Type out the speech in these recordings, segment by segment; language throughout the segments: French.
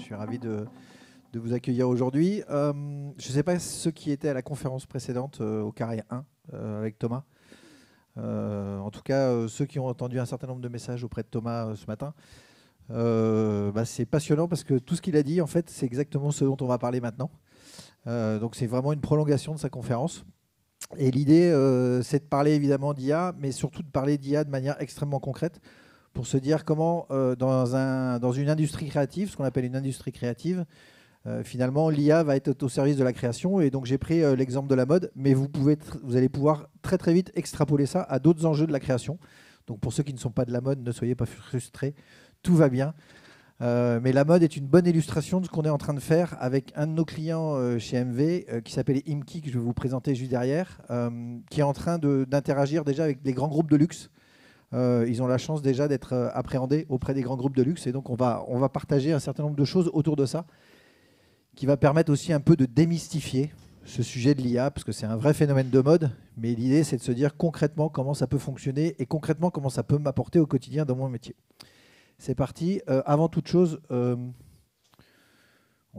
suis ravi de vous accueillir aujourd'hui. Je ne sais pas ceux qui étaient à la conférence précédente au Carré 1 avec Thomas. En tout cas, ceux qui ont entendu un certain nombre de messages auprès de Thomas ce matin. C'est passionnant parce que tout ce qu'il a dit, en fait, c'est exactement ce dont on va parler maintenant. Donc c'est vraiment une prolongation de sa conférence. Et l'idée, c'est de parler évidemment d'IA, mais surtout de parler d'IA de manière extrêmement concrète pour se dire comment, dans une industrie créative, ce qu'on appelle une industrie créative, finalement, l'IA va être au service de la création. Et donc j'ai pris l'exemple de la mode, mais vous allez pouvoir très très vite extrapoler ça à d'autres enjeux de la création. Donc pour ceux qui ne sont pas de la mode, ne soyez pas frustrés, tout va bien. Mais la mode est une bonne illustration de ce qu'on est en train de faire avec un de nos clients chez MV qui s'appelle Imki, que je vais vous présenter juste derrière, qui est en train d'interagir déjà avec des grands groupes de luxe. Ils ont la chance déjà d'être appréhendés auprès des grands groupes de luxe et donc on va partager un certain nombre de choses autour de ça qui va permettre aussi un peu de démystifier ce sujet de l'IA parce que c'est un vrai phénomène de mode, mais l'idée c'est de se dire concrètement comment ça peut fonctionner et concrètement comment ça peut m'apporter au quotidien dans mon métier. C'est parti. Avant toute chose, on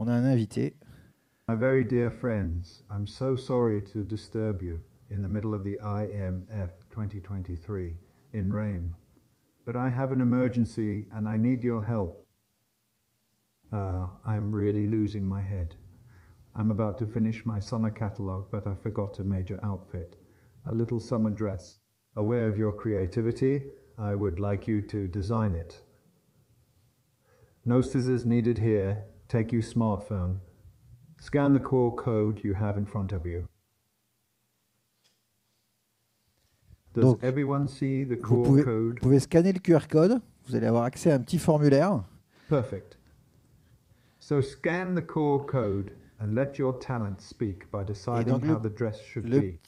a un invité. My very dear friends, I'm so sorry to disturb you in the middle of the IMF 2023 in Rome, but I have an emergency and I need your help. I'm really losing my head. I'm about to finish my summer catalogue, but I forgot a major outfit, a little summer dress. Aware of your creativity, I would like you to design it. No scissors needed here. Take your smartphone. Scan the QR code you have in front of you. Does Donc, everyone see the vous QR code? pouvez scanner le QR code. Vous allez avoir accès à un petit formulaire. Perfect. So scan the QR code and let your talent speak by deciding how the dress should be.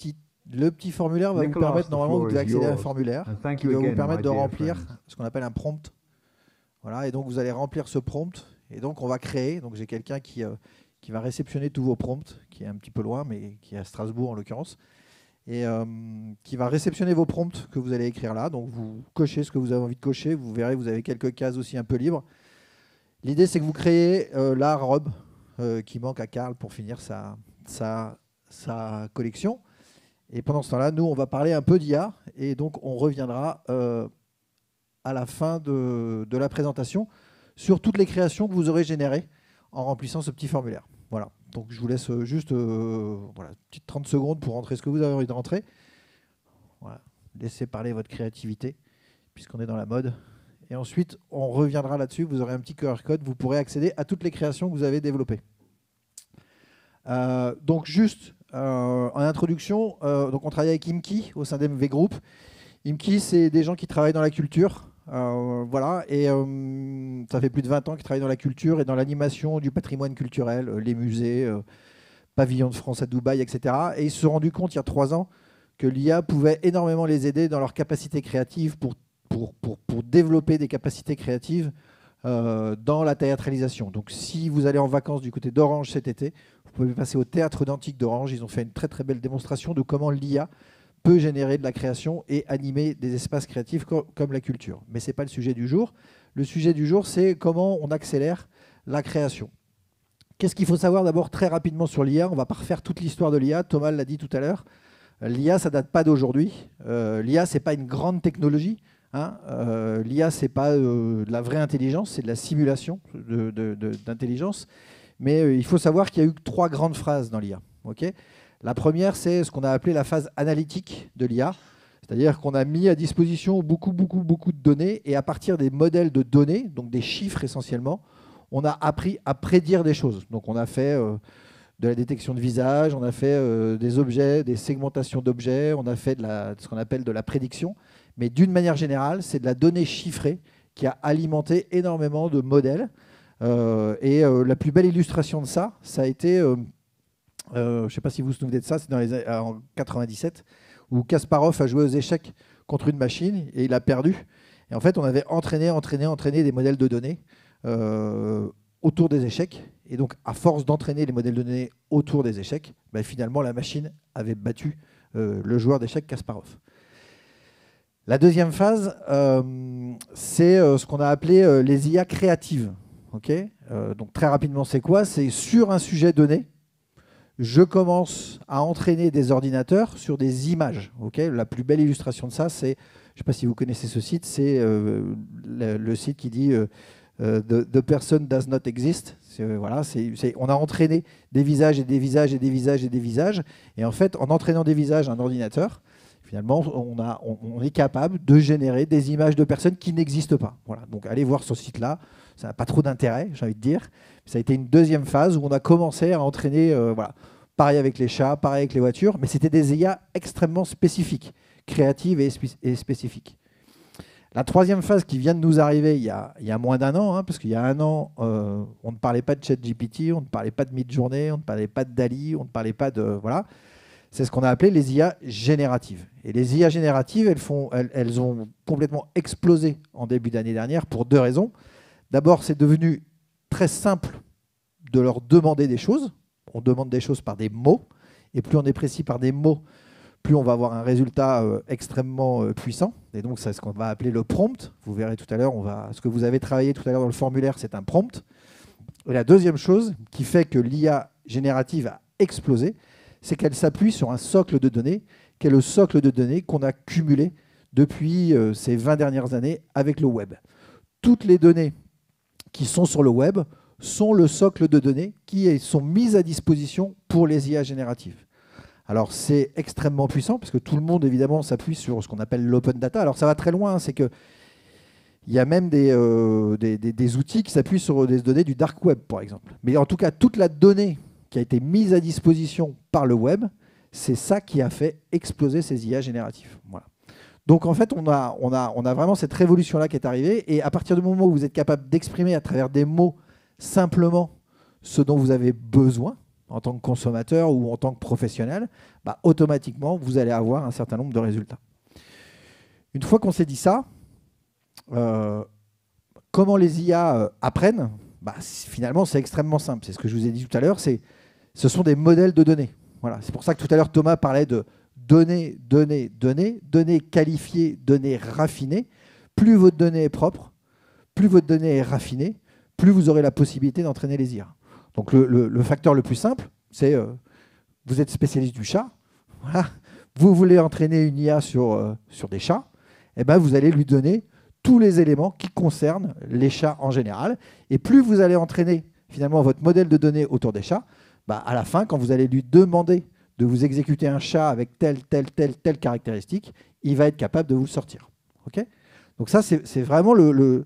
Le petit formulaire va vous permettre, normalement, vous devez accéder à un formulaire qui va vous permettre de remplir ce qu'on appelle un prompt. Voilà, et donc vous allez remplir ce prompt, et donc on va créer. Donc j'ai quelqu'un qui va réceptionner tous vos prompts, qui est un petit peu loin, mais qui est à Strasbourg en l'occurrence, et qui va réceptionner vos prompts que vous allez écrire là. Donc vous cochez ce que vous avez envie de cocher. Vous verrez, vous avez quelques cases aussi un peu libres. L'idée, c'est que vous créez la robe qui manque à Karl pour finir sa collection. Et pendant ce temps-là, nous, on va parler un peu d'IA, et donc on reviendra à la fin de la présentation sur toutes les créations que vous aurez générées en remplissant ce petit formulaire. Voilà. Donc je vous laisse juste petite 30 secondes pour rentrer ce que vous avez envie de rentrer. Voilà. Laissez parler votre créativité puisqu'on est dans la mode. Et ensuite, on reviendra là-dessus. Vous aurez un petit QR code. Vous pourrez accéder à toutes les créations que vous avez développées. Donc juste en introduction, donc on travaille avec Imki au sein d'MV Group. Imki, c'est des gens qui travaillent dans la culture. Voilà, et ça fait plus de 20 ans qu'ils travaillent dans la culture et dans l'animation du patrimoine culturel, les musées, pavillons de France à Dubaï, etc. Et ils se sont rendus compte il y a 3 ans que l'IA pouvait énormément les aider dans leur capacité créative pour développer des capacités créatives dans la théâtralisation. Donc si vous allez en vacances du côté d'Orange cet été, vous pouvez passer au théâtre d'Antique d'Orange. Ils ont fait une très très belle démonstration de comment l'IA peut générer de la création et animer des espaces créatifs comme la culture. Mais ce n'est pas le sujet du jour. Le sujet du jour, c'est comment on accélère la création. Qu'est-ce qu'il faut savoir d'abord très rapidement sur l'IA? On ne va pas refaire toute l'histoire de l'IA. Thomas l'a dit tout à l'heure. L'IA, ça ne date pas d'aujourd'hui. L'IA, ce n'est pas une grande technologie. L'IA, ce n'est pas de la vraie intelligence, c'est de la simulation d'intelligence. Mais il faut savoir qu'il y a eu 3 grandes phases dans l'IA. Okay, la première, c'est ce qu'on a appelé la phase analytique de l'IA, c'est-à-dire qu'on a mis à disposition beaucoup de données, et à partir des modèles de données, donc des chiffres essentiellement, on a appris à prédire des choses. Donc on a fait de la détection de visage, on a fait des objets, des segmentations d'objets, on a fait ce qu'on appelle de la prédiction, mais d'une manière générale, c'est de la donnée chiffrée qui a alimenté énormément de modèles. La plus belle illustration de ça, ça a été... je ne sais pas si vous vous souvenez de ça, c'est en 97, où Kasparov a joué aux échecs contre une machine et il a perdu. Et en fait, on avait entraîné des modèles de données autour des échecs. Et donc, à force d'entraîner les modèles de données autour des échecs, finalement, la machine avait battu le joueur d'échecs Kasparov. La deuxième phase, c'est ce qu'on a appelé les IA créatives. Okay, donc très rapidement, c'est quoi? C'est sur un sujet donné, je commence à entraîner des ordinateurs sur des images. Okay, la plus belle illustration de ça, c'est, je ne sais pas si vous connaissez ce site, c'est le site qui dit the person does not exist. Voilà, on a entraîné des visages et des visages et des visages et des visages. Et en fait, en entraînant des visages à un ordinateur, finalement, on est capable de générer des images de personnes qui n'existent pas. Voilà. Donc allez voir ce site-là. Ça n'a pas trop d'intérêt, j'ai envie de dire. Ça a été une deuxième phase où on a commencé à entraîner, voilà, pareil avec les chats, pareil avec les voitures, mais c'était des IA extrêmement spécifiques, créatives et spécifiques. La troisième phase qui vient de nous arriver il y a moins d'un an, hein, parce qu'il y a un an, on ne parlait pas de ChatGPT, on ne parlait pas de Midjourney, on ne parlait pas de DALL-E, on ne parlait pas de... Voilà. C'est ce qu'on a appelé les IA génératives. Et les IA génératives, elles ont complètement explosé en début d'année dernière pour deux raisons. D'abord, c'est devenu très simple de leur demander des choses. On demande des choses par des mots. Et plus on est précis par des mots, plus on va avoir un résultat extrêmement puissant. Et donc, c'est ce qu'on va appeler le prompt. Vous verrez tout à l'heure, ce que vous avez travaillé tout à l'heure dans le formulaire, c'est un prompt. Et la deuxième chose qui fait que l'IA générative a explosé, c'est qu'elle s'appuie sur un socle de données, qui est le socle de données qu'on a cumulé depuis ces 20 dernières années avec le web. Toutes les données qui sont sur le web sont le socle de données qui sont mises à disposition pour les IA génératives. Alors c'est extrêmement puissant parce que tout le monde évidemment s'appuie sur ce qu'on appelle l'open data. Alors ça va très loin, hein, c'est qu'il y a même des outils qui s'appuient sur des données du dark web par exemple. Mais en tout cas, toute la donnée qui a été mise à disposition par le web, c'est ça qui a fait exploser ces IA génératifs. Voilà. Donc en fait, on a vraiment cette révolution-là qui est arrivée. Et à partir du moment où vous êtes capable d'exprimer à travers des mots simplement ce dont vous avez besoin en tant que consommateur ou en tant que professionnel, bah, automatiquement, vous allez avoir un certain nombre de résultats. Une fois qu'on s'est dit ça, comment les IA apprennent? Bah, finalement, c'est extrêmement simple. C'est ce que je vous ai dit tout à l'heure. Ce sont des modèles de données. Voilà. C'est pour ça que tout à l'heure, Thomas parlait de données qualifiées, données raffinées. Plus votre donnée est propre, plus votre donnée est raffinée, plus vous aurez la possibilité d'entraîner les IA. Donc le facteur le plus simple, c'est vous êtes spécialiste du chat, voilà. Vous voulez entraîner une IA sur des chats, et ben vous allez lui donner tous les éléments qui concernent les chats en général. Et plus vous allez entraîner finalement votre modèle de données autour des chats, bah, à la fin, quand vous allez lui demander de vous exécuter un chat avec telle caractéristique, il va être capable de vous le sortir. Okay, donc ça, c'est vraiment le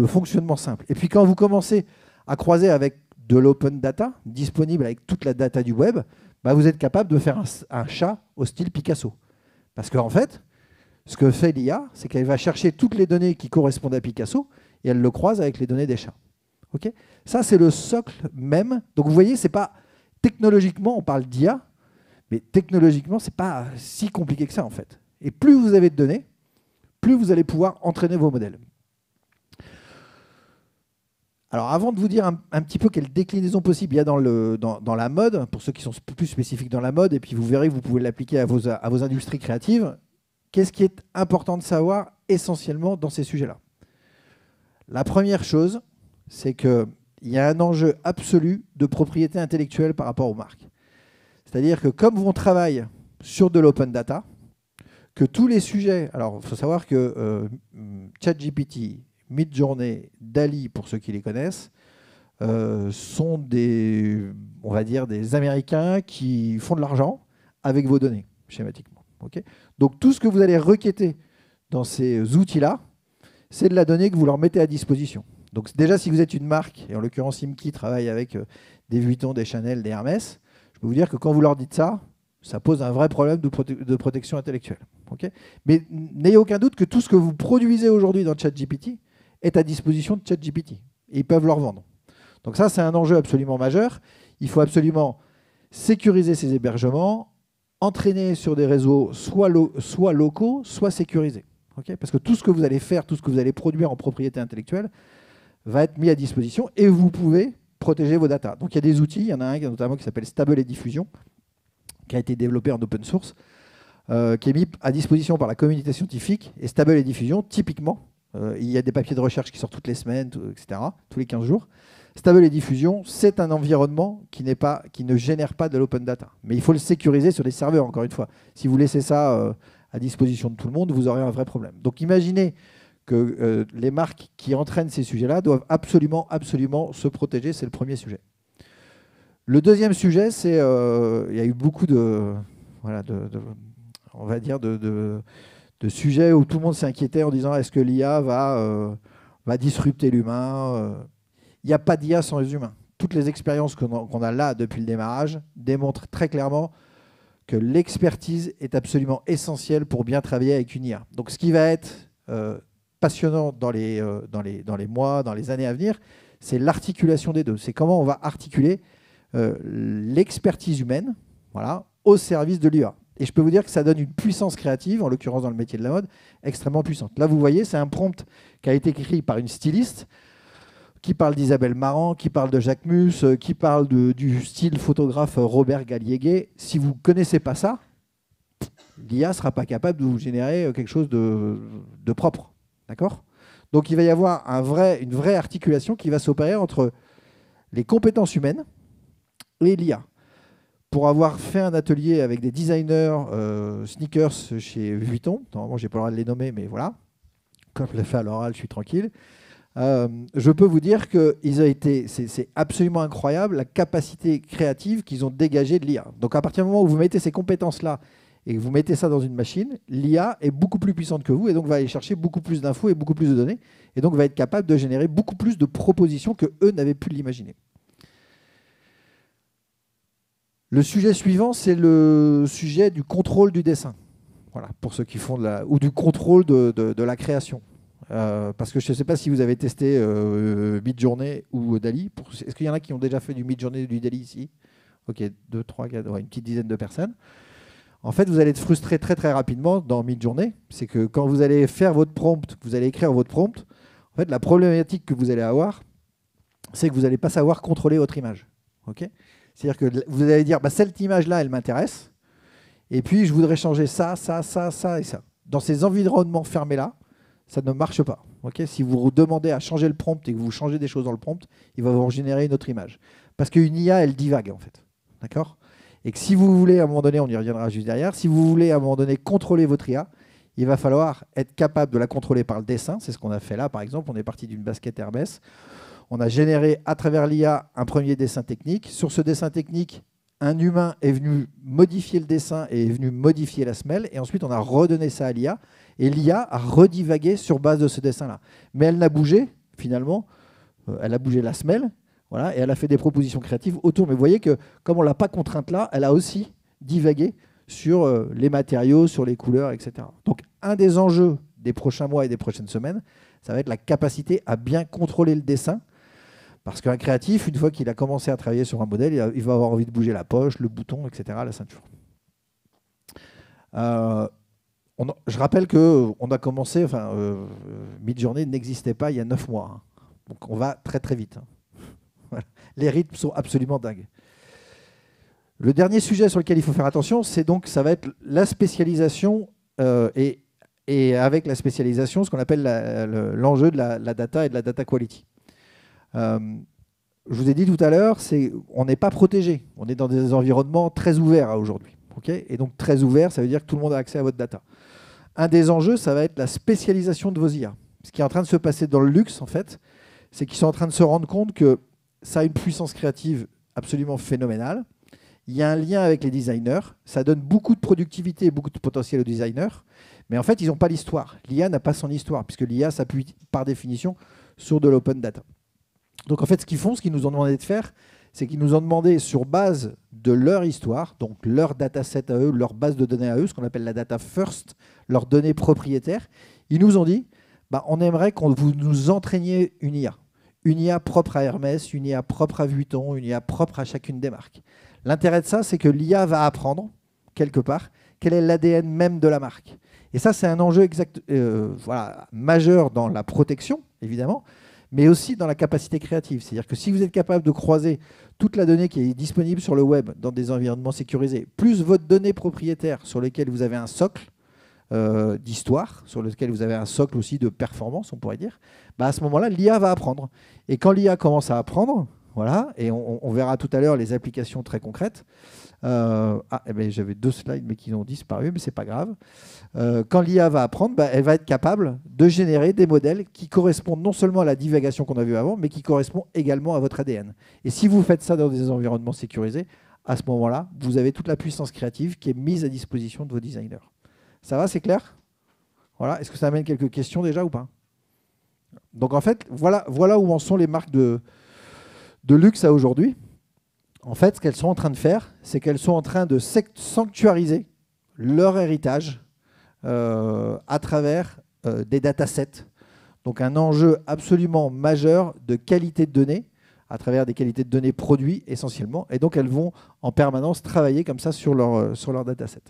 fonctionnement simple. Et puis quand vous commencez à croiser avec de l'open data, disponible avec toute la data du web, bah, vous êtes capable de faire un chat au style Picasso. Parce qu'en fait, ce que fait l'IA, c'est qu'elle va chercher toutes les données qui correspondent à Picasso et elle le croise avec les données des chats. Okay, ça, c'est le socle même. Donc vous voyez, c'est pas technologiquement, on parle d'IA, mais technologiquement, ce n'est pas si compliqué que ça, en fait. Et plus vous avez de données, plus vous allez pouvoir entraîner vos modèles. Alors, avant de vous dire un petit peu quelle déclinaison possible il y a dans la mode, pour ceux qui sont plus spécifiques dans la mode, et puis vous verrez que vous pouvez l'appliquer à vos industries créatives, qu'est-ce qui est important de savoir essentiellement dans ces sujets-là? La première chose, c'est qu'il y a un enjeu absolu de propriété intellectuelle par rapport aux marques. C'est-à-dire que comme on travaille sur de l'open data, que tous les sujets... Alors, il faut savoir que ChatGPT, Midjourney, DALL-E, pour ceux qui les connaissent, sont on va dire, des Américains qui font de l'argent avec vos données, schématiquement. Okay, donc, tout ce que vous allez requêter dans ces outils-là, c'est de la donnée que vous leur mettez à disposition. Donc, déjà, si vous êtes une marque, et en l'occurrence, Imki travaille avec des Vuitton, des Chanel, des Hermès, je peux vous dire que quand vous leur dites ça, ça pose un vrai problème de protection intellectuelle. Okay, mais n'ayez aucun doute que tout ce que vous produisez aujourd'hui dans ChatGPT est à disposition de ChatGPT. Et ils peuvent le revendre. Donc ça, c'est un enjeu absolument majeur. Il faut absolument sécuriser ces hébergements, entraîner sur des réseaux soit locaux, soit sécurisés. Okay, parce que tout ce que vous allez faire, tout ce que vous allez produire en propriété intellectuelle va être mis à disposition et vous pouvez protéger vos datas. Donc il y a des outils, il y en a un notamment qui s'appelle Stable et Diffusion, qui a été développé en open source, qui est mis à disposition par la communauté scientifique. Et Stable et Diffusion, typiquement, Il y a des papiers de recherche qui sortent toutes les semaines, etc., tous les 15 jours. Stable et diffusion, c'est un environnement qui ne génère pas de l'open data. Mais il faut le sécuriser sur des serveurs, encore une fois. Si vous laissez ça à disposition de tout le monde, vous aurez un vrai problème. Donc imaginez que les marques qui entraînent ces sujets-là doivent absolument, absolument se protéger. C'est le premier sujet. Le deuxième sujet, c'est il y a eu beaucoup de sujets où tout le monde s'est inquiété en disant est-ce que l'IA va disrupter l'humain. Il n'y a pas d'IA sans les humains. Toutes les expériences qu'on a là depuis le démarrage démontrent très clairement que l'expertise est absolument essentielle pour bien travailler avec une IA. Donc ce qui va être passionnant dans les mois, dans les années à venir, c'est l'articulation des deux. C'est comment on va articuler l'expertise humaine, voilà, au service de l'IA. Et je peux vous dire que ça donne une puissance créative, en l'occurrence dans le métier de la mode, extrêmement puissante. Là, vous voyez, c'est un prompt qui a été écrit par une styliste qui parle d'Isabelle Marant, qui parle de Jacques Mus, qui parle du style photographe Robert Galliéguet. Si vous ne connaissez pas ça, l'IA ne sera pas capable de vous générer quelque chose de propre. D'accord ? Donc il va y avoir une vraie articulation qui va s'opérer entre les compétences humaines et l'IA. Pour avoir fait un atelier avec des designers sneakers chez Vuitton, normalement je n'ai pas le droit de les nommer, mais voilà, comme je l'ai fait à l'oral, je suis tranquille. Je peux vous dire que c'est absolument incroyable la capacité créative qu'ils ont dégagée de l'IA. Donc à partir du moment où vous mettez ces compétences-là et que vous mettez ça dans une machine, l'IA est beaucoup plus puissante que vous et donc va aller chercher beaucoup plus d'infos et beaucoup plus de données et donc va être capable de générer beaucoup plus de propositions que eux n'avaient pu l'imaginer. Le sujet suivant, c'est le sujet du contrôle du dessin. Voilà, pour ceux qui font ou du contrôle de la création. Parce que je ne sais pas si vous avez testé Midjourney ou Dall-E. Est-ce qu'il y en a qui ont déjà fait du Midjourney ou du Dall-E ici? Ok, 2, 3, 4, ouais, une petite dizaine de personnes. En fait, vous allez être frustré très très rapidement dans Midjourney. C'est que quand vous allez faire votre prompt, vous allez écrire votre prompt, en fait, la problématique que vous allez avoir, c'est que vous n'allez pas savoir contrôler votre image. Okay, c'est-à-dire que vous allez dire, bah, cette image-là, elle m'intéresse, et puis je voudrais changer ça, ça, ça, ça et ça. Dans ces environnements fermés-là, ça ne marche pas. Okay, si vous demandez à changer le prompt et que vous changez des choses dans le prompt, il va vous générer une autre image. Parce qu'une IA, elle divague, en fait. D'accord ? Et que si vous voulez, à un moment donné, on y reviendra juste derrière, si vous voulez, à un moment donné, contrôler votre IA, il va falloir être capable de la contrôler par le dessin. C'est ce qu'on a fait là, par exemple. On est parti d'une basket Hermès. On a généré, à travers l'IA, un premier dessin technique. Sur ce dessin technique, un humain est venu modifier le dessin et est venu modifier la semelle. Et ensuite, on a redonné ça à l'IA. Et l'IA a redivagué sur base de ce dessin-là. Mais elle n'a bougé, finalement. Elle a bougé la semelle. Voilà, et elle a fait des propositions créatives autour. Mais vous voyez que, comme on ne l'a pas contrainte là, elle a aussi divagué sur les matériaux, sur les couleurs, etc. Donc, un des enjeux des prochains mois et des prochaines semaines, ça va être la capacité à bien contrôler le dessin. Parce qu'un créatif, une fois qu'il a commencé à travailler sur un modèle, il va avoir envie de bouger la poche, le bouton, etc., la ceinture. Je rappelle qu'on a commencé, Midjourney n'existait pas il y a 9 mois. Hein. Donc on va très très vite. Hein. Voilà. Les rythmes sont absolument dingues. Le dernier sujet sur lequel il faut faire attention, ça va être la spécialisation et avec la spécialisation, ce qu'on appelle l'enjeu de la data et de la data quality. Je vous ai dit tout à l'heure, on n'est pas protégé. On est dans des environnements très ouverts aujourd'hui. Okay, et donc très ouvert, ça veut dire que tout le monde a accès à votre data. Un des enjeux, ça va être la spécialisation de vos IA. Ce qui est en train de se passer dans le luxe, en fait, c'est qu'ils sont en train de se rendre compte que ça a une puissance créative absolument phénoménale. Il y a un lien avec les designers. Ça donne beaucoup de productivité et beaucoup de potentiel aux designers. Mais en fait, ils n'ont pas l'histoire. L'IA n'a pas son histoire, puisque l'IA s'appuie par définition sur de l'open data. Donc en fait, ce qu'ils nous ont demandé de faire, c'est qu'ils nous ont demandé, sur base de leur histoire, donc leur dataset à eux, leur base de données à eux, ce qu'on appelle la data first, leurs données propriétaires, ils nous ont dit, on aimerait que vous nous entraîniez une IA propre à Hermès, une IA propre à Vuitton, une IA propre à chacune des marques. L'intérêt de ça, c'est que l'IA va apprendre, quelque part, quel est l'ADN même de la marque. Et ça, c'est un enjeu majeur dans la protection, évidemment, mais aussi dans la capacité créative. C'est-à-dire que si vous êtes capable de croiser toute la donnée qui est disponible sur le web dans des environnements sécurisés, plus votre donnée propriétaire sur lesquelles vous avez un socle, d'histoire, sur lequel vous avez un socle aussi de performance, on pourrait dire, bah à ce moment-là, l'IA va apprendre. Et quand l'IA commence à apprendre, voilà, et on verra tout à l'heure les applications très concrètes. J'avais 2 slides, mais qui ont disparu, mais c'est pas grave. Quand l'IA va apprendre, bah, elle va être capable de générer des modèles qui correspondent non seulement à la divagation qu'on a vue avant, mais qui correspondent également à votre ADN. Et si vous faites ça dans des environnements sécurisés, à ce moment-là, vous avez toute la puissance créative qui est mise à disposition de vos designers. Ça va, c'est clair? Voilà. Est-ce que ça amène quelques questions déjà ou pas? Donc en fait, voilà où en sont les marques de luxe à aujourd'hui. En fait, ce qu'elles sont en train de faire, c'est qu'elles sont en train de sanctuariser leur héritage à travers des datasets. Donc un enjeu absolument majeur de qualité de données, à travers des qualités de données produits essentiellement. Et donc elles vont en permanence travailler comme ça sur leur dataset.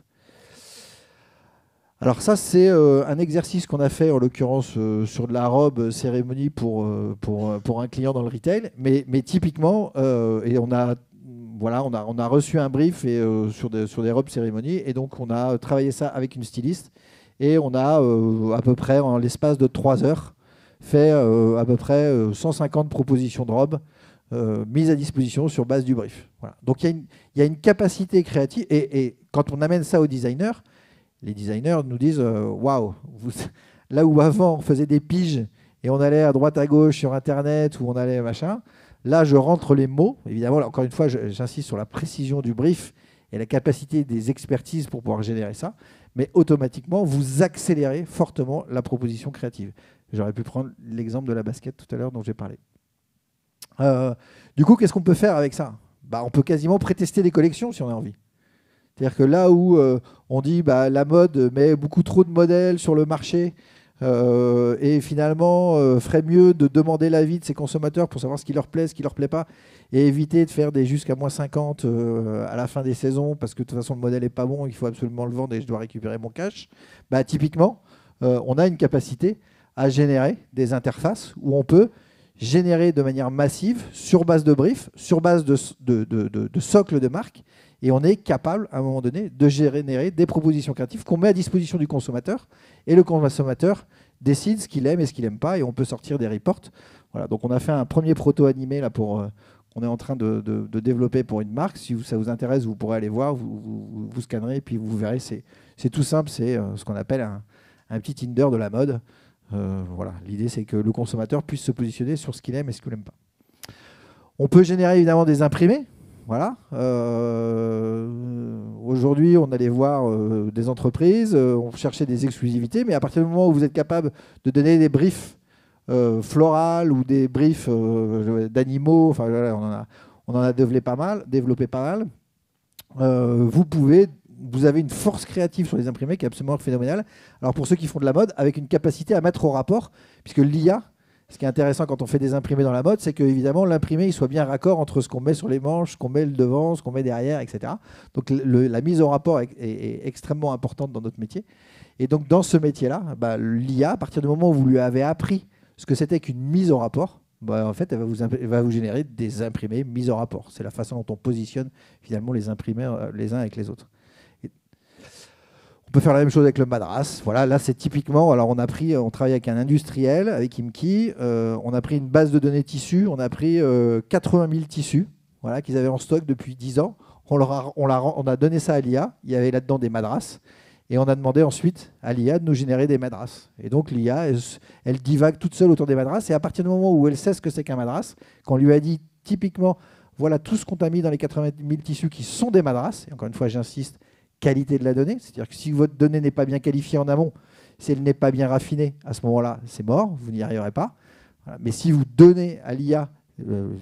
Alors ça, c'est un exercice qu'on a fait, en l'occurrence, sur de la robe cérémonie pour un client dans le retail. Mais typiquement, et on a reçu un brief sur des robes cérémonie. Et donc, on a travaillé ça avec une styliste. Et on a, à peu près, en l'espace de 3 heures, fait à peu près 150 propositions de robes mises à disposition sur base du brief. Voilà. Donc, il y a une capacité créative. Et quand on amène ça aux designers, les designers nous disent waouh, là où avant on faisait des piges et on allait à droite à gauche sur Internet ou on allait machin, là je rentre les mots. Évidemment, là, encore une fois, j'insiste sur la précision du brief et la capacité des expertises pour pouvoir générer ça, mais automatiquement vous accélérez fortement la proposition créative. J'aurais pu prendre l'exemple de la basket tout à l'heure dont j'ai parlé. Du coup, qu'est-ce qu'on peut faire avec ça? On peut quasiment prétester des collections si on a envie. C'est-à-dire que là où on dit la mode met beaucoup trop de modèles sur le marché et finalement ferait mieux de demander l'avis de ses consommateurs pour savoir ce qui leur plaît, ce qui leur plaît pas, et éviter de faire des jusqu'à -50 à la fin des saisons parce que de toute façon le modèle n'est pas bon, il faut absolument le vendre et je dois récupérer mon cash. Typiquement, on a une capacité à générer des interfaces où on peut générer de manière massive, sur base de briefs, sur base de socles de marque. Et on est capable, à un moment donné, de générer des propositions créatives qu'on met à disposition du consommateur. Et le consommateur décide ce qu'il aime et ce qu'il n'aime pas. Et on peut sortir des reports. Voilà, donc on a fait un premier proto animé là qu'on est en train de développer pour une marque. Si ça vous intéresse, vous pourrez aller voir, vous scannerez et puis vous verrez. C'est tout simple, c'est ce qu'on appelle un petit Tinder de la mode. Voilà, l'idée c'est que le consommateur puisse se positionner sur ce qu'il aime et ce qu'il n'aime pas. On peut générer évidemment des imprimés. Voilà. Aujourd'hui, on allait voir des entreprises, on cherchait des exclusivités, mais à partir du moment où vous êtes capable de donner des briefs florales ou des briefs d'animaux, enfin voilà, on en a développé pas mal. Vous avez une force créative sur les imprimés qui est absolument phénoménale. Alors pour ceux qui font de la mode, avec une capacité à mettre au rapport, puisque l'IA, ce qui est intéressant quand on fait des imprimés dans la mode, c'est que évidemment l'imprimé il soit bien raccord entre ce qu'on met sur les manches, ce qu'on met le devant, ce qu'on met derrière, etc. Donc la mise au rapport est extrêmement importante dans notre métier. Et donc dans ce métier-là, l'IA, à partir du moment où vous lui avez appris ce que c'était qu'une mise au rapport, en fait, elle va vous générer des imprimés mis au rapport. C'est la façon dont on positionne finalement les imprimés les uns avec les autres. On peut faire la même chose avec le madras. Voilà, là c'est typiquement. Alors on travaille avec un industriel, avec Imki. On a pris une base de données tissus. On a pris 80 000 tissus, voilà, qu'ils avaient en stock depuis 10 ans. On a donné ça à l'IA. Il y avait là-dedans des madras. Et on a demandé ensuite à l'IA de nous générer des madras. Et donc l'IA, elle divague toute seule autour des madras. Et à partir du moment où elle sait ce que c'est qu'un madras, qu'on lui a dit typiquement, voilà tout ce qu'on t'a mis dans les 80 000 tissus qui sont des madras. Et encore une fois, j'insiste, qualité de la donnée, c'est-à-dire que si votre donnée n'est pas bien qualifiée en amont, si elle n'est pas bien raffinée, à ce moment-là, c'est mort, vous n'y arriverez pas. Voilà. Mais si vous donnez à l'IA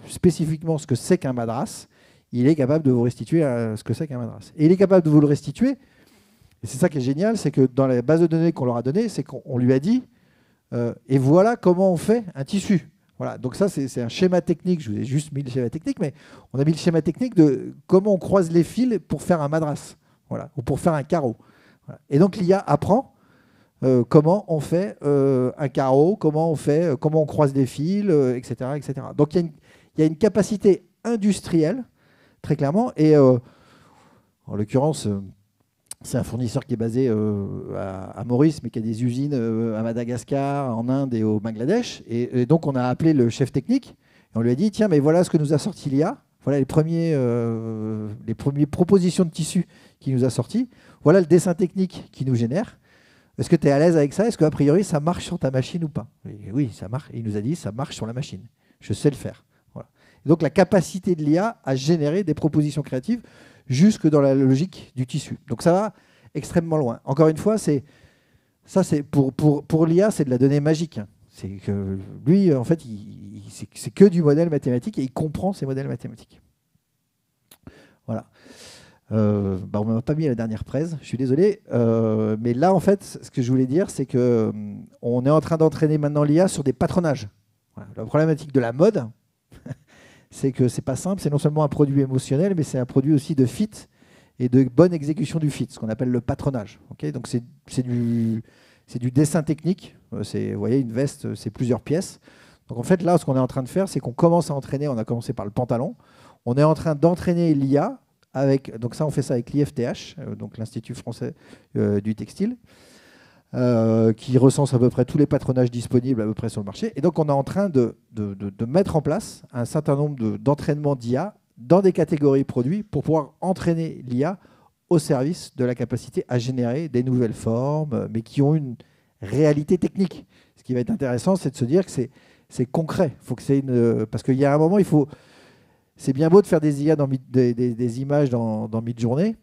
spécifiquement ce que c'est qu'un madras, il est capable de vous restituer ce que c'est qu'un madras. Et il est capable de vous le restituer, et c'est ça qui est génial, c'est que dans la base de données qu'on leur a donnée, c'est qu'on lui a dit, et voilà comment on fait un tissu. Voilà, donc ça, c'est un schéma technique. Je vous ai juste mis le schéma technique, mais on a mis le schéma technique de comment on croise les fils pour faire un madras. Voilà, ou pour faire un carreau. Voilà. Et donc l'IA apprend comment on fait un carreau, comment on croise des fils, etc., etc. Donc il y a une capacité industrielle, très clairement, et en l'occurrence, C'est un fournisseur qui est basé à Maurice, mais qui a des usines à Madagascar, en Inde et au Bangladesh. Et donc, on a appelé le chef technique et on lui a dit, tiens, mais voilà ce que nous a sorti l'IA. Voilà les premières propositions de tissu qui nous a sorti. Voilà le dessin technique qui nous génère. Est-ce que tu es à l'aise avec ça? Est-ce qu'a priori, ça marche sur ta machine ou pas? Et oui, ça marche. Et il nous a dit, ça marche sur la machine. Je sais le faire. Voilà. Et donc, la capacité de l'IA à générer des propositions créatives jusque dans la logique du tissu. Donc, ça va extrêmement loin. Encore une fois, pour l'IA, c'est de la donnée magique. C'est que lui, en fait, c'est que du modèle mathématique et il comprend ces modèles mathématiques. Voilà. On ne m'a pas mis la dernière presse, je suis désolé. Mais là, en fait, ce que je voulais dire, c'est qu'on est en train d'entraîner maintenant l'IA sur des patronages. Voilà. La problématique de la mode, c'est que c'est pas simple. C'est non seulement un produit émotionnel, mais c'est un produit aussi de fit et de bonne exécution du fit, ce qu'on appelle le patronage. Okay, donc c'est du dessin technique. Vous voyez, une veste, c'est plusieurs pièces. Donc en fait, là, ce qu'on est en train de faire, c'est qu'on commence à entraîner. On a commencé par le pantalon. On est en train d'entraîner l'IA avec. Donc ça, on fait ça avec l'IFTH, donc l'Institut français du textile, qui recense à peu près tous les patronages disponibles à peu près sur le marché. Et donc, on est en train de mettre en place un certain nombre d'entraînements d'IA dans des catégories produits pour pouvoir entraîner l'IA au service de la capacité à générer des nouvelles formes, mais qui ont une réalité technique. Ce qui va être intéressant, c'est de se dire que c'est concret. Faut que parce qu'il y a un moment, c'est bien beau de faire des IA des images dans Midjourney,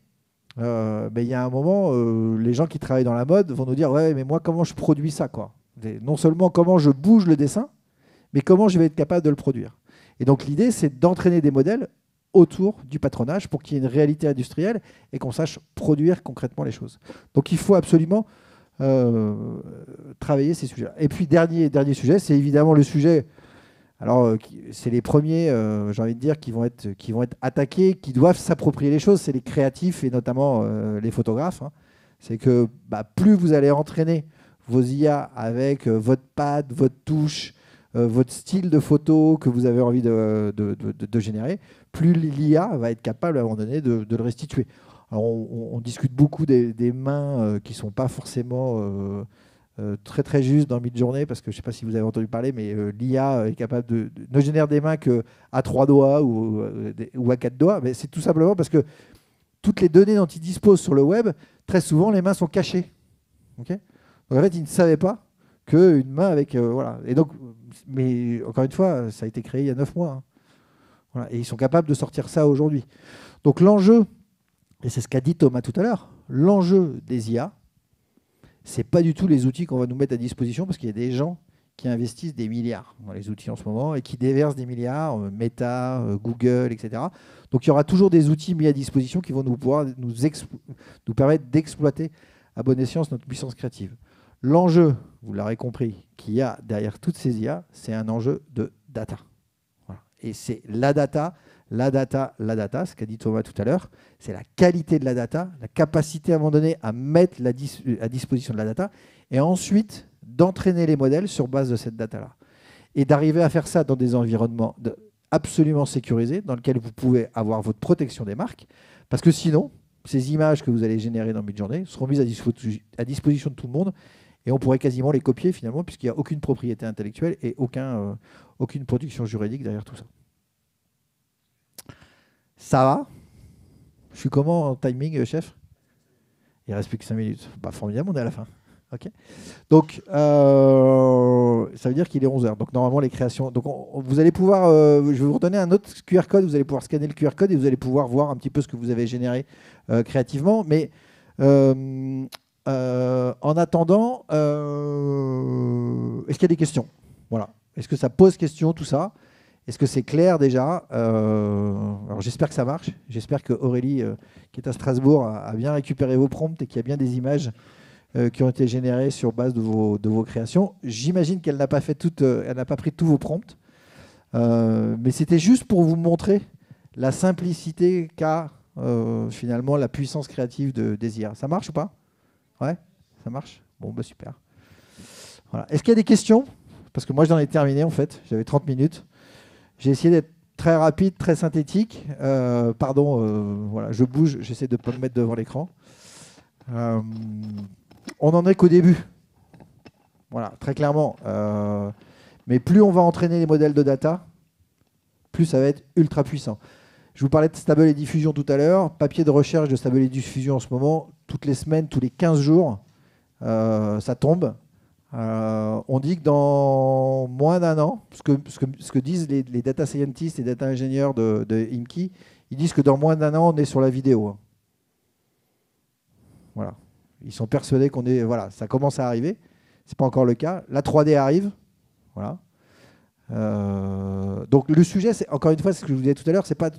mais il y a un moment, les gens qui travaillent dans la mode vont nous dire, ouais, mais moi, comment je produis ça, quoi? Non seulement comment je bouge le dessin, mais comment je vais être capable de le produire. Et donc l'idée, c'est d'entraîner des modèles autour du patronage pour qu'il y ait une réalité industrielle et qu'on sache produire concrètement les choses. Donc il faut absolument travailler ces sujets. Et puis dernier sujet, c'est évidemment le sujet. Alors c'est les premiers, j'ai envie de dire, qui vont être attaqués, qui doivent s'approprier les choses. C'est les créatifs et notamment les photographes. Hein. C'est que plus vous allez entraîner vos IA avec votre patte, votre touche, votre style de photo que vous avez envie de générer, plus l'IA va être capable à un moment donné de le restituer. Alors on discute beaucoup des mains qui ne sont pas forcément très très justes dans Midjourney, parce que je ne sais pas si vous avez entendu parler, mais l'IA est capable ne générer des mains qu'à 3 doigts ou à 4 doigts. Mais c'est tout simplement parce que toutes les données dont il dispose sur le web, très souvent les mains sont cachées. Okay, donc en fait, il ne savait pas qu'une main avec... voilà. Et donc, mais encore une fois, ça a été créé il y a 9 mois. Hein. Voilà. Et ils sont capables de sortir ça aujourd'hui. Donc l'enjeu, et c'est ce qu'a dit Thomas tout à l'heure, l'enjeu des IA, ce n'est pas du tout les outils qu'on va nous mettre à disposition, parce qu'il y a des gens qui investissent des milliards dans les outils en ce moment et qui déversent des milliards, Meta, Google, etc. Donc il y aura toujours des outils mis à disposition qui vont nous permettre d'exploiter à bon escient notre puissance créative. L'enjeu, vous l'aurez compris, qu'il y a derrière toutes ces IA, c'est un enjeu de data. Voilà. Et c'est la data, ce qu'a dit Thomas tout à l'heure, c'est la qualité de la data, la capacité à un moment donné à mettre à disposition de la data, et ensuite d'entraîner les modèles sur base de cette data-là. Et d'arriver à faire ça dans des environnements absolument sécurisés, dans lesquels vous pouvez avoir votre protection des marques, parce que sinon, ces images que vous allez générer dans Midjourney seront mises à disposition de tout le monde, et on pourrait quasiment les copier finalement, puisqu'il n'y a aucune propriété intellectuelle et aucune production juridique derrière tout ça. Ça va? Je suis comment en timing, chef? Il ne reste plus que 5 minutes. Formidable, on est à la fin. Okay. Donc, ça veut dire qu'il est 11h. Donc, normalement, les créations... Donc, vous allez pouvoir... je vais vous redonner un autre QR code. Vous allez pouvoir scanner le QR code et vous allez pouvoir voir un petit peu ce que vous avez généré créativement. Mais en attendant, est-ce qu'il y a des questions? Voilà. Est-ce que ça pose question, tout ça? Est-ce que c'est clair déjà? Alors j'espère que ça marche. J'espère que Aurélie, qui est à Strasbourg, a bien récupéré vos prompts et qu'il y a bien des images qui ont été générées sur base de vos créations. J'imagine qu'elle n'a pas pris tous vos prompts. Mais c'était juste pour vous montrer la simplicité qu'a finalement la puissance créative des IA. Ça marche ou pas? Ouais, ça marche? Bon, super. Voilà. Est-ce qu'il y a des questions? Parce que moi, j'en ai terminé en fait. J'avais 30 minutes. J'ai essayé d'être très rapide, très synthétique. Voilà, je bouge, j'essaie de ne pas me mettre devant l'écran. Euh, on n'en est qu'au début. Voilà, très clairement. Mais plus on va entraîner les modèles de data, plus ça va être ultra puissant. Je vous parlais de Stable et Diffusion tout à l'heure. Papier de recherche de Stable et Diffusion en ce moment, toutes les semaines, tous les 15 jours, ça tombe. On dit que dans moins d'un an, ce que disent les data scientists et data ingénieurs de IMKI, ils disent que dans moins d'un an, on est sur la vidéo. Hein. Voilà. Ils sont persuadés qu'on est... Voilà, ça commence à arriver. Ce n'est pas encore le cas. La 3D arrive. Voilà. Donc le sujet, c'est encore une fois, ce que je vous disais tout à l'heure, c'est pas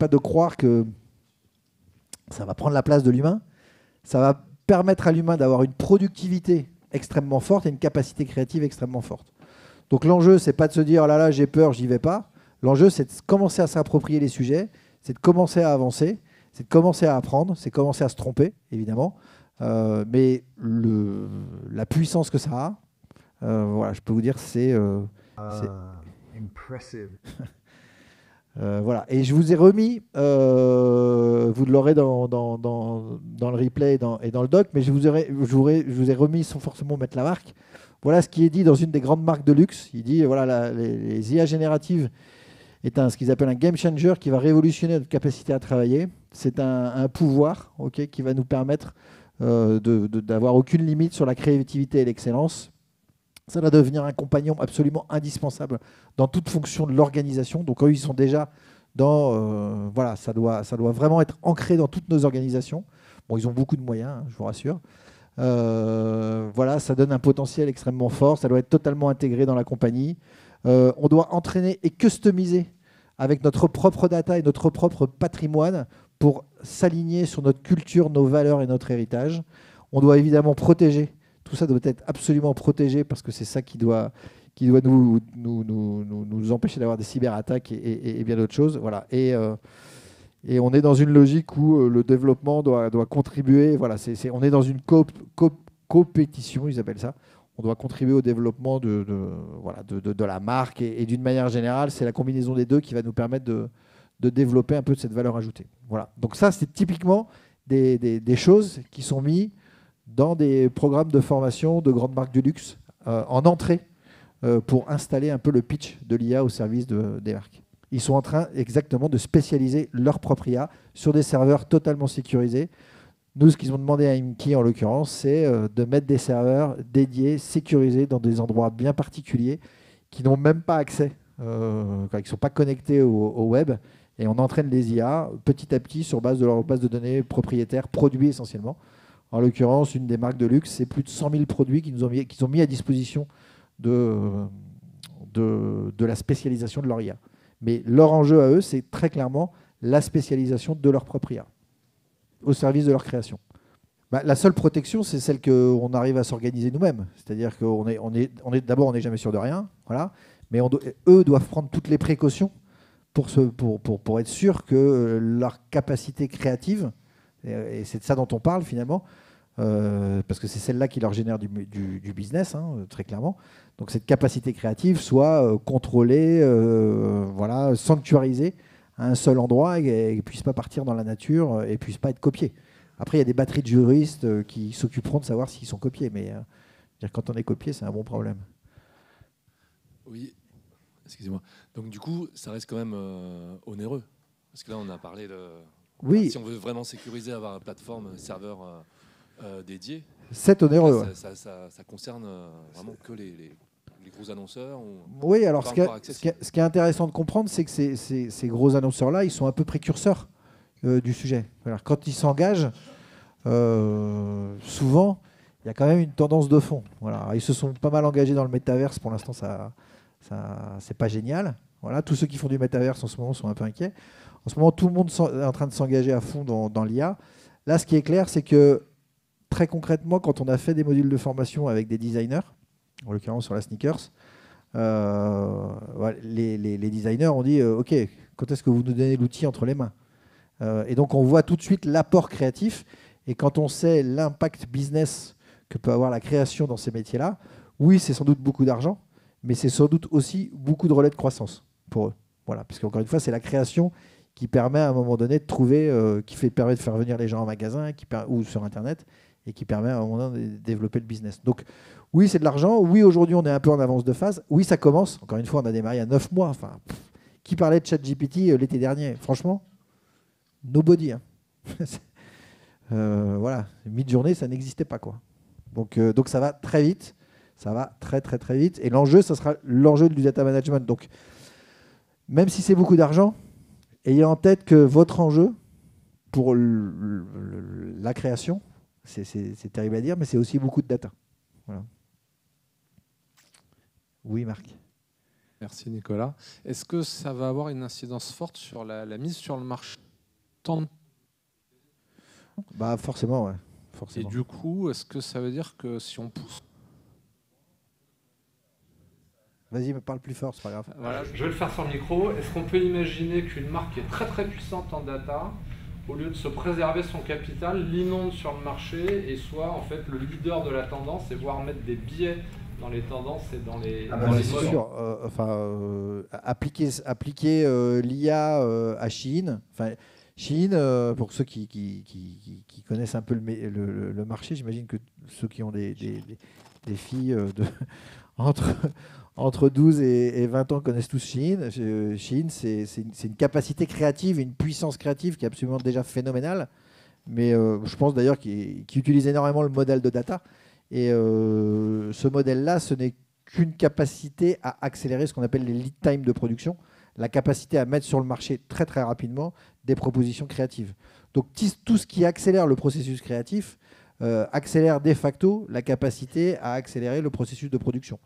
de croire que ça va prendre la place de l'humain. Ça va permettre à l'humain d'avoir une productivité extrêmement forte et une capacité créative extrêmement forte. Donc l'enjeu, c'est pas de se dire, oh là là, j'ai peur, j'y vais pas. L'enjeu, c'est de commencer à s'approprier les sujets, c'est de commencer à avancer, c'est de commencer à apprendre, c'est de commencer à se tromper, évidemment. Mais la puissance que ça a, voilà, je peux vous dire, c'est impressive. Voilà. Et je vous ai remis, vous l'aurez dans le replay et dans le doc, mais je vous ai remis sans forcément mettre la marque. Voilà ce qui est dit dans une des grandes marques de luxe. Il dit, voilà, les IA génératives est ce qu'ils appellent un game changer qui va révolutionner notre capacité à travailler. C'est un pouvoir, qui va nous permettre d'avoir aucune limite sur la créativité et l'excellence. Ça va devenir un compagnon absolument indispensable dans toute fonction de l'organisation. Donc eux, ils sont déjà dans... voilà, ça doit vraiment être ancré dans toutes nos organisations. Bon, ils ont beaucoup de moyens, hein, je vous rassure. Voilà, ça donne un potentiel extrêmement fort. Ça doit être totalement intégré dans la compagnie. On doit entraîner et customiser avec notre propre data et notre propre patrimoine pour s'aligner sur notre culture, nos valeurs et notre héritage. On doit évidemment protéger. Tout ça doit être absolument protégé parce que c'est ça qui doit nous empêcher d'avoir des cyberattaques et bien d'autres choses. Voilà. Et on est dans une logique où le développement doit contribuer. Voilà, on est dans une compétition, ils appellent ça. On doit contribuer au développement de la marque et d'une manière générale, c'est la combinaison des deux qui va nous permettre de développer un peu de cette valeur ajoutée. Voilà. Donc ça, c'est typiquement des choses qui sont mises dans des programmes de formation de grandes marques du luxe en entrée pour installer un peu le pitch de l'IA au service des marques. Ils sont en train exactement de spécialiser leur propre IA sur des serveurs totalement sécurisés. Nous, ce qu'ils ont demandé à IMKI en l'occurrence, c'est de mettre des serveurs dédiés, sécurisés dans des endroits bien particuliers qui n'ont même pas accès, qui ne sont pas connectés au web. Et on entraîne les IA petit à petit sur base de leur base de données propriétaires, produits essentiellement. En l'occurrence, une des marques de luxe, c'est plus de 100 000 produits qu'ils ont mis à disposition de la spécialisation de leur IA. Mais leur enjeu à eux, c'est très clairement la spécialisation de leur propre IA au service de leur création. La seule protection, c'est celle qu'on arrive à s'organiser nous-mêmes. C'est-à-dire qu'on d'abord, on n'est jamais sûr de rien, voilà, mais eux doivent prendre toutes les précautions pour être sûr que leur capacité créative, et c'est de ça dont on parle finalement, parce que c'est celle-là qui leur génère du business, hein, très clairement. Donc cette capacité créative soit contrôlée, voilà, sanctuarisée à un seul endroit et ne puisse pas partir dans la nature et ne puisse pas être copiée. Après, il y a des batteries de juristes qui s'occuperont de savoir s'ils sont copiés, mais quand on est copié, c'est un bon problème. Oui, excusez-moi. Donc du coup, ça reste quand même onéreux. Parce que là, on a parlé de... Oui. Si on veut vraiment sécuriser, avoir une plateforme, serveur dédié, c'est onéreux. Ça concerne vraiment que les gros annonceurs. Oui, alors ce qui est intéressant de comprendre, c'est que ces gros annonceurs-là, ils sont un peu précurseurs du sujet. Alors, quand ils s'engagent, souvent, il y a quand même une tendance de fond. Voilà. Alors, ils se sont pas mal engagés dans le métaverse. Pour l'instant, c'est pas génial. Voilà. Tous ceux qui font du métaverse en ce moment sont un peu inquiets. En ce moment, tout le monde est en train de s'engager à fond dans l'IA. Là, ce qui est clair, c'est que très concrètement, quand on a fait des modules de formation avec des designers, en l'occurrence sur la sneakers, les designers ont dit OK, quand est-ce que vous nous donnez l'outil entre les mains? Et donc, on voit tout de suite l'apport créatif. Et quand on sait l'impact business que peut avoir la création dans ces métiers-là, oui, c'est sans doute beaucoup d'argent, mais c'est sans doute aussi beaucoup de relais de croissance pour eux. Voilà, parce qu'encore une fois, c'est la création qui permet à un moment donné de trouver, permet de faire venir les gens en magasin ou sur Internet, et qui permet à un moment donné de développer le business. Donc oui, c'est de l'argent. Oui, aujourd'hui, on est un peu en avance de phase. Oui, ça commence. Encore une fois, on a démarré il y a 9 mois. Enfin, qui parlait de ChatGPT l'été dernier? Franchement, nobody. Hein. Voilà, mid-journée, ça n'existait pas, quoi. Donc ça va très vite. Ça va très, très, très vite. Et l'enjeu, ça sera l'enjeu du data management. Donc, même si c'est beaucoup d'argent, ayez en tête que votre enjeu pour la création, c'est terrible à dire, mais c'est aussi beaucoup de data. Voilà. Oui, Marc. Merci Nicolas. Est-ce que ça va avoir une incidence forte sur la mise sur le marché? Bah forcément, ouais. Forcément. Et du coup, est-ce que ça veut dire que si on pousse... Vas-y, me parle plus fort, c'est pas grave. Voilà, je vais le faire sur le micro. Est-ce qu'on peut imaginer qu'une marque qui est très très puissante en data, au lieu de se préserver son capital, l'inonde sur le marché et soit en fait le leader de la tendance et voire mettre des biais dans les tendances et dans les c'est sûr. Appliquer l'IA à Shein. Enfin, Shein, pour ceux qui connaissent un peu le marché, j'imagine que ceux qui ont des filles entre 12 et 20 ans connaissent tous Shein. Shein, c'est une capacité créative, une puissance créative qui est absolument déjà phénoménale. Mais je pense d'ailleurs qu'ils utilisent énormément le modèle de data. Et ce modèle-là, ce n'est qu'une capacité à accélérer ce qu'on appelle les lead time de production, la capacité à mettre sur le marché très très rapidement des propositions créatives. Donc tout ce qui accélère le processus créatif accélère de facto la capacité à accélérer le processus de production.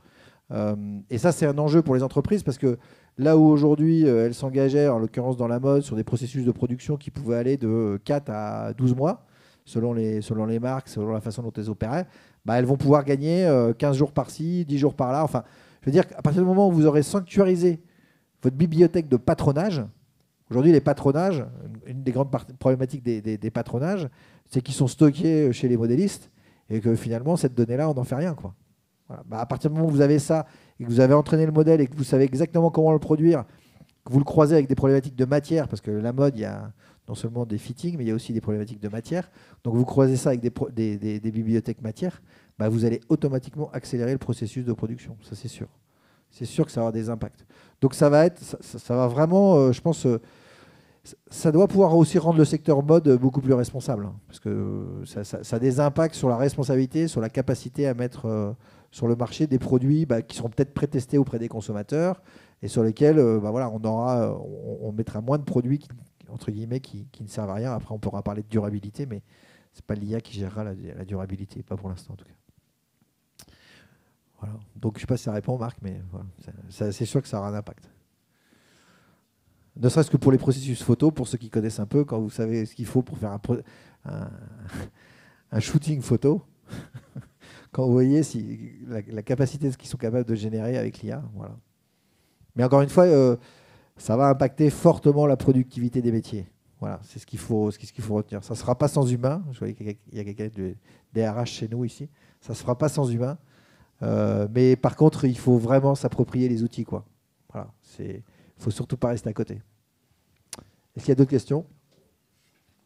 Et ça, c'est un enjeu pour les entreprises parce que là où aujourd'hui elles s'engageaient, en l'occurrence dans la mode, sur des processus de production qui pouvaient aller de 4 à 12 mois, selon les marques, selon la façon dont elles opéraient, bah, elles vont pouvoir gagner 15 jours par-ci, 10 jours par-là. Enfin, je veux dire qu'à partir du moment où vous aurez sanctuarisé votre bibliothèque de patronage, aujourd'hui, les patronages, une des grandes problématiques des patronages, c'est qu'ils sont stockés chez les modélistes et que finalement, cette donnée-là, on n'en fait rien, quoi. Voilà. Bah, à partir du moment où vous avez ça et que vous avez entraîné le modèle et que vous savez exactement comment le produire, que vous le croisez avec des problématiques de matière, parce que la mode, il y a non seulement des fittings, mais il y a aussi des problématiques de matière. Donc vous croisez ça avec des bibliothèques matière, bah, vous allez automatiquement accélérer le processus de production. Ça, c'est sûr. C'est sûr que ça va avoir des impacts. Donc ça va vraiment, je pense, ça doit pouvoir aussi rendre le secteur mode beaucoup plus responsable, hein, parce que ça a des impacts sur la responsabilité, sur la capacité à mettre sur le marché des produits qui seront peut-être pré-testés auprès des consommateurs et sur lesquels voilà, on mettra moins de produits entre guillemets, qui ne servent à rien. Après, on pourra parler de durabilité, mais ce n'est pas l'IA qui gérera la durabilité, pas pour l'instant en tout cas. Voilà. Donc, je ne sais pas si ça répond, Marc, mais voilà. C'est sûr que ça aura un impact. Ne serait-ce que pour les processus photo, pour ceux qui connaissent un peu, quand vous savez ce qu'il faut pour faire un shooting photo, quand vous voyez la capacité de ce qu'ils sont capables de générer avec l'IA. Voilà. Mais encore une fois, ça va impacter fortement la productivité des métiers. Voilà, c'est ce qu'il faut retenir. Ça ne sera pas sans humain. Je vois qu'il y a quelqu'un des RH chez nous ici. Ça ne sera pas sans humain. Mais par contre, il faut vraiment s'approprier les outils, quoi. Voilà, il ne faut surtout pas rester à côté. Est-ce qu'il y a d'autres questions?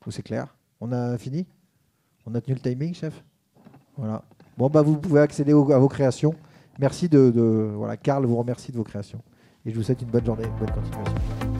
Ou c'est clair? On a fini? On a tenu le timing, chef? Voilà. Bon, vous pouvez accéder à vos créations. Merci voilà, Karl vous remercie de vos créations. Et je vous souhaite une bonne journée, une bonne continuation.